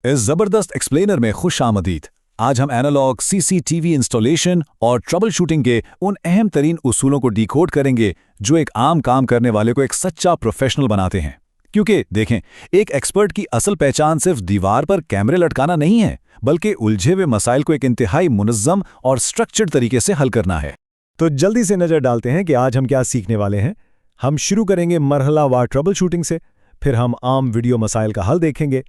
इस जबरदस्त एक्सप्लेनर में खुश आमदीद। आज हम एनालॉग सीसीटीवी इंस्टॉलेशन और ट्रबल शूटिंग के उन अहम तरीन उसूलों को डिकोड करेंगे जो एक आम काम करने वाले को एक सच्चा प्रोफेशनल बनाते हैं। क्योंकि देखें, एक एक्सपर्ट की असल पहचान सिर्फ दीवार पर कैमरे लटकाना नहीं है, बल्कि उलझे हुए मसाइल को एक इंतहाई मुनज़्ज़म और स्ट्रक्चर्ड तरीके से हल करना है। तो जल्दी से नजर डालते हैं कि आज हम क्या सीखने वाले हैं। हम शुरू करेंगे मरहलावार ट्रबल शूटिंग से, फिर हम आम वीडियो मसाइल का हल देखेंगे।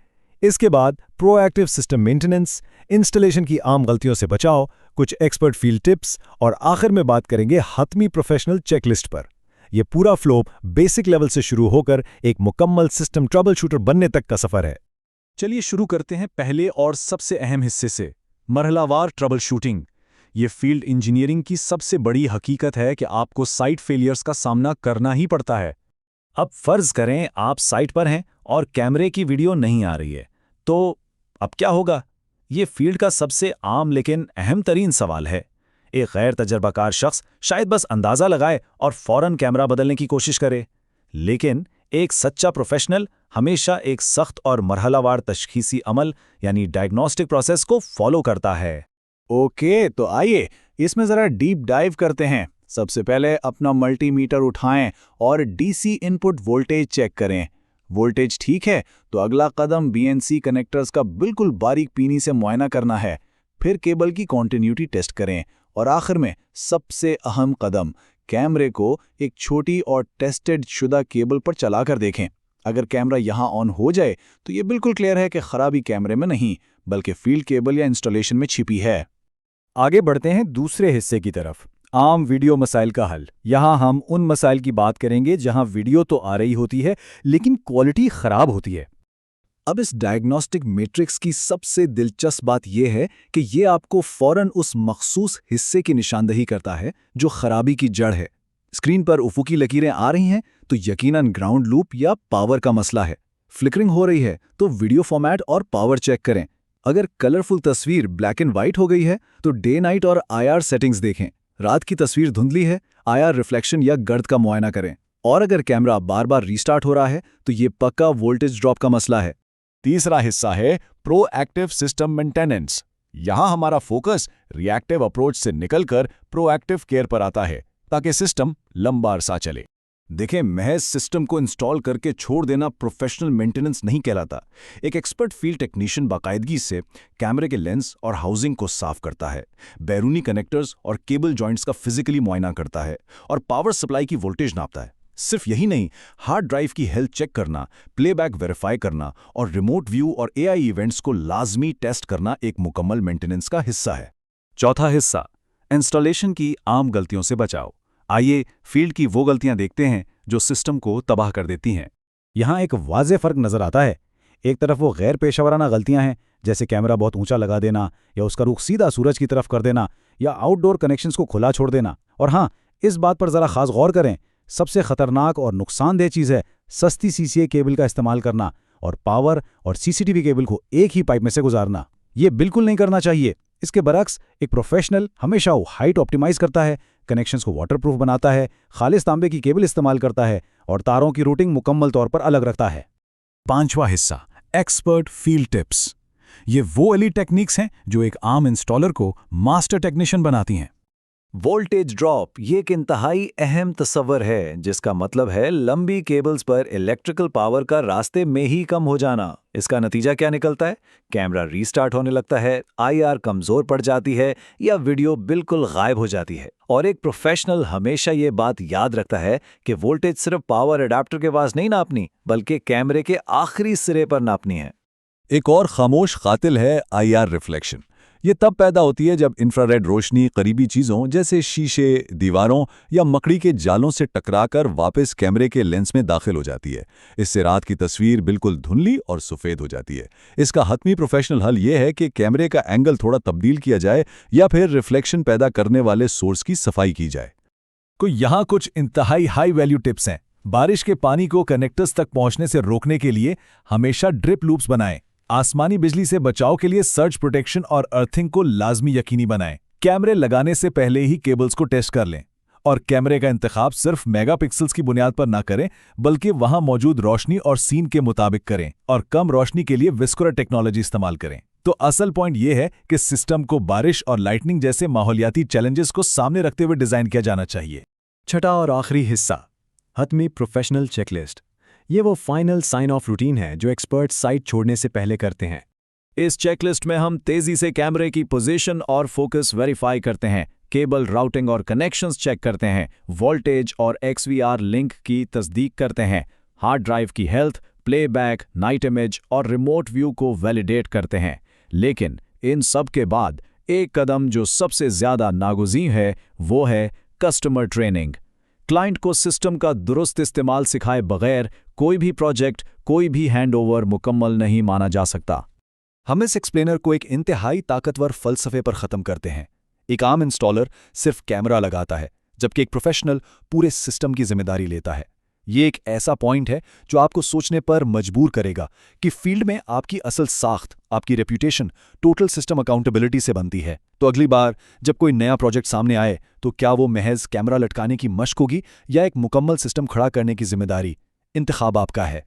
इसके बाद प्रोएक्टिव सिस्टम मेंटेनेंस, इंस्टॉलेशन की आम गलतियों से बचाव, कुछ एक्सपर्ट फील्ड टिप्स और आखिर में बात करेंगे हतमी प्रोफेशनल चेकलिस्ट पर। यह पूरा फ्लो बेसिक लेवल से शुरू होकर एक मुकम्मल सिस्टम ट्रबल शूटर बनने तक का सफर है। चलिए शुरू करते हैं पहले और सबसे अहम हिस्से से, मरहलावार ट्रबल शूटिंग। ये फील्ड इंजीनियरिंग की सबसे बड़ी हकीकत है कि आपको साइट फेलियर्स का सामना करना ही पड़ता है। अब फर्ज करें आप साइट पर हैं और कैमरे की वीडियो नहीं आ रही है, तो अब क्या होगा? ये फील्ड का सबसे आम लेकिन अहम तरीन सवाल है। एक गैर तजर्बाकार शख्स शायद बस अंदाज़ा लगाए और फौरन कैमरा बदलने की कोशिश करे, लेकिन एक सच्चा प्रोफेशनल हमेशा एक सख्त और मरहलावार तशखीसी अमल यानी डायग्नोस्टिक प्रोसेस को फॉलो करता है। ओके, तो आइए इसमें ज़रा डीप डाइव करते हैं। सबसे पहले अपना मल्टीमीटर उठाएं और डीसी इनपुट वोल्टेज चेक करें। वोल्टेज ठीक है तो अगला कदम बीएनसी कनेक्टर्स का बिल्कुल बारीक पीनी से मुआयना करना है। फिर केबल की कॉन्टिन्यूटी टेस्ट करें और आखिर में सबसे अहम कदम, कैमरे को एक छोटी और टेस्टेड शुदा केबल पर चलाकर देखें। अगर कैमरा यहाँ ऑन हो जाए तो ये बिल्कुल क्लियर है कि खराबी कैमरे में नहीं बल्कि फील्ड केबल या इंस्टॉलेशन में छिपी है। आगे बढ़ते हैं दूसरे हिस्से की तरफ, आम वीडियो मसाइल का हल। यहाँ हम उन मसाइल की बात करेंगे जहाँ वीडियो तो आ रही होती है लेकिन क्वालिटी खराब होती है। अब इस डायग्नोस्टिक मैट्रिक्स की सबसे दिलचस्प बात यह है कि यह आपको फौरन उस मखसूस हिस्से की निशानदही करता है जो खराबी की जड़ है। स्क्रीन पर उफुकी लकीरें आ रही हैं तो यकीनन ग्राउंड लूप या पावर का मसला है। फ्लिकरिंग हो रही है तो वीडियो फॉर्मेट और पावर चेक करें। अगर कलरफुल तस्वीर ब्लैक एंड व्हाइट हो गई है तो डे नाइट और आईआर सेटिंग्स देखें। रात की तस्वीर धुंधली है, आईआर रिफ्लेक्शन या गर्द का मुआयना करें। और अगर कैमरा बार बार रीस्टार्ट हो रहा है तो ये पक्का वोल्टेज ड्रॉप का मसला है। तीसरा हिस्सा है प्रोएक्टिव सिस्टम मेंटेनेंस। यहां हमारा फोकस रिएक्टिव अप्रोच से निकलकर प्रोएक्टिव केयर पर आता है ताकि सिस्टम लंबा अरसा चले। देखें, महज सिस्टम को इंस्टॉल करके छोड़ देना प्रोफेशनल मेंटेनेंस नहीं कहलाता। एक एक्सपर्ट फील्ड टेक्नीशियन बाकायदगी से कैमरे के लेंस और हाउसिंग को साफ करता है, बैरूनी कनेक्टर्स और केबल जॉइंट्स का फिजिकली मुआयना करता है और पावर सप्लाई की वोल्टेज नापता है। सिर्फ यही नहीं, हार्ड ड्राइव की हेल्थ चेक करना, प्लेबैक वेरीफाई करना और रिमोट व्यू और एआई इवेंट्स को लाजमी टेस्ट करना एक मुकम्मल मेंटेनेंस का हिस्सा है। चौथा हिस्सा, इंस्टॉलेशन की आम गलतियों से बचाव। आइए फील्ड की वो गलतियां देखते हैं जो सिस्टम को तबाह कर देती हैं। यहाँ एक वाज़ेह फ़र्क नज़र आता है। एक तरफ वो गैर पेशेवराना गलतियां हैं, जैसे कैमरा बहुत ऊंचा लगा देना या उसका रुख सीधा सूरज की तरफ कर देना या आउटडोर कनेक्शंस को खुला छोड़ देना। और हाँ, इस बात पर ज़रा खास गौर करें, सबसे खतरनाक और नुकसानदेह चीज़ है सस्ती सीसीए केबल का इस्तेमाल करना और पावर और सीसीटीवी केबल को एक ही पाइप में से गुजारना। ये बिल्कुल नहीं करना चाहिए। इसके बरक्स एक प्रोफेशनल हमेशा वो हाइट ऑप्टिमाइज करता है, कनेक्शंस को वाटरप्रूफ बनाता है, खालिस तांबे की केबल इस्तेमाल करता है और तारों की रूटिंग मुकम्मल तौर पर अलग रखता है। पांचवा हिस्सा, एक्सपर्ट फील्ड टिप्स। ये वो एली टेक्निक्स हैं जो एक आम इंस्टॉलर को मास्टर टेक्नीशियन बनाती हैं। वोल्टेज ड्रॉप ये एक इंतहाई अहम तस्वर है, जिसका मतलब है लंबी केबल्स पर इलेक्ट्रिकल पावर का रास्ते में ही कम हो जाना। इसका नतीजा क्या निकलता है? कैमरा रीस्टार्ट होने लगता है, आईआर कमजोर पड़ जाती है या वीडियो बिल्कुल गायब हो जाती है। और एक प्रोफेशनल हमेशा ये बात याद रखता है कि वोल्टेज सिर्फ पावर अडेप्टर के पास नहीं नापनी, बल्कि कैमरे के आखिरी सिरे पर नापनी है। एक और खामोश कातिल है आईआर रिफ्लेक्शन। ये तब पैदा होती है जब इंफ्रारेड रोशनी करीबी चीज़ों जैसे शीशे, दीवारों या मकड़ी के जालों से टकराकर वापस कैमरे के लेंस में दाखिल हो जाती है। इससे रात की तस्वीर बिल्कुल धुंधली और सफ़ेद हो जाती है। इसका हतमी प्रोफेशनल हल ये है कि कैमरे का एंगल थोड़ा तब्दील किया जाए या फिर रिफ्लेक्शन पैदा करने वाले सोर्स की सफाई की जाए। तो यहाँ कुछ इंतहाई हाई वैल्यू टिप्स हैं। बारिश के पानी को कनेक्टर्स तक पहुँचने से रोकने के लिए हमेशा ड्रिप लूप्स बनाएं। आसमानी बिजली से बचाव के लिए सर्ज प्रोटेक्शन और अर्थिंग को लाजमी यकीनी बनाएं। कैमरे लगाने से पहले ही केबल्स को टेस्ट कर लें और कैमरे का इंतखाब सिर्फ मेगापिक्सल्स की बुनियाद पर ना करें, बल्कि वहां मौजूद रोशनी और सीन के मुताबिक करें और कम रोशनी के लिए विस्कोरा टेक्नोलॉजी इस्तेमाल करें। तो असल पॉइंट यह है कि सिस्टम को बारिश और लाइटनिंग जैसे माहौलियाती चैलेंजेस को सामने रखते हुए डिजाइन किया जाना चाहिए। छठा और आखिरी हिस्सा, हतमी प्रोफेशनल चेकलिस्ट। ये वो फाइनल साइन ऑफ रूटीन है जो एक्सपर्ट साइट छोड़ने से पहले करते हैं। इस चेकलिस्ट में हम तेजी से कैमरे की पोजीशन और फोकस वेरीफाई करते हैं, केबल राउटिंग और कनेक्शंस चेक करते हैं, वोल्टेज और XVR लिंक की तस्दीक करते हैं, हार्ड ड्राइव की हेल्थ, प्लेबैक, नाइट इमेज और रिमोट व्यू को वैलिडेट करते हैं। लेकिन इन सब के बाद एक कदम जो सबसे ज्यादा नागुज़ीर है वो है कस्टमर ट्रेनिंग। क्लाइंट को सिस्टम का दुरुस्त इस्तेमाल सिखाए बगैर कोई भी प्रोजेक्ट, कोई भी हैंडओवर मुकम्मल नहीं माना जा सकता। हम इस एक्सप्लेनर को एक इंतहाई ताकतवर फलसफे पर ख़त्म करते हैं। एक आम इंस्टॉलर सिर्फ कैमरा लगाता है, जबकि एक प्रोफेशनल पूरे सिस्टम की जिम्मेदारी लेता है। ये एक ऐसा पॉइंट है जो आपको सोचने पर मजबूर करेगा कि फील्ड में आपकी असल साख्त, आपकी रेप्यूटेशन टोटल सिस्टम अकाउंटेबिलिटी से बनती है। तो अगली बार जब कोई नया प्रोजेक्ट सामने आए तो क्या वो महज कैमरा लटकाने की मशक होगी या एक मुकम्मल सिस्टम खड़ा करने की जिम्मेदारी? इंतखाब आपका है।